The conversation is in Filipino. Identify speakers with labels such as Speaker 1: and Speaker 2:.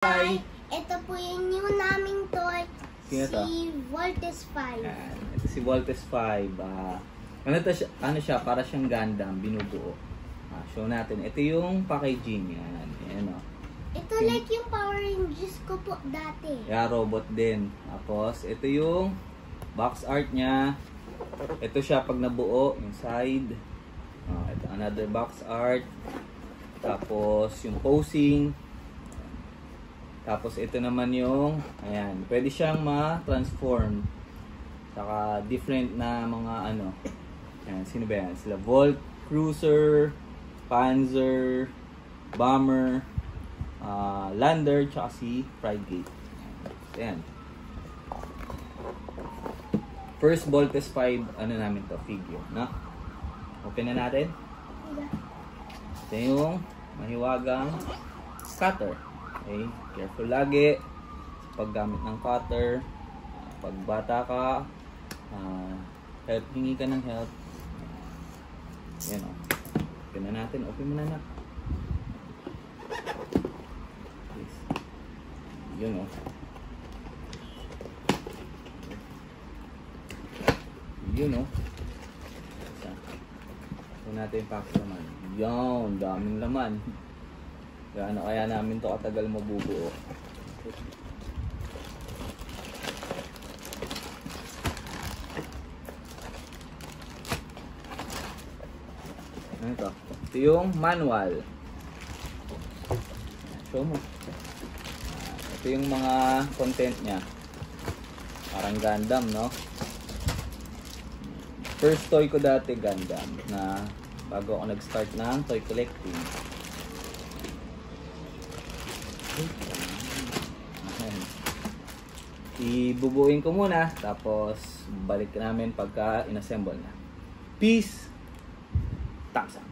Speaker 1: Hi! Ito po yung new naming toy.
Speaker 2: Sino to?
Speaker 1: Si Voltes 5.
Speaker 2: Yan. Ito si Voltes 5. Ano siya? Para siyang Gundam, binubuo. Show natin. Ito yung packaging. Yan. Yan o.
Speaker 1: Ito like yung Power Rangers ko po dati.
Speaker 2: Yeah, robot din. Tapos, ito yung box art niya. Ito siya pag nabuo, inside. Ito another box art. Tapos, yung posing. Tapos ito naman yung, ayan, pwede siyang ma-transform. Saka different na mga ano. Ayan, sino ba yan? Sila Volt, Cruiser, Panzer, Bomber, Lander, tsaka si Frigate. Ayan. First Voltes 5, ano namin to, figure, no? Open na natin. Ito yung mahiwagang cutter. Okay, careful lagi sa paggamit ng cutter. Pag bata ka, hingi ka ng help. Yan o. Open na natin. Open mo na na. Yes. Yun o. Yun o. Ito natin yung pack naman. Yan, daming laman. Gaano kaya namin to katagal mabubuo. Ano ito? Ito yung manual. Show mo. Ito yung mga content niya. Parang Gundam, no? First toy ko dati Gundam na bago ako nag-start ng toy collecting. Ibubuin ko muna, tapos balik namin pagka inassemble na. Peace! Thumbs up!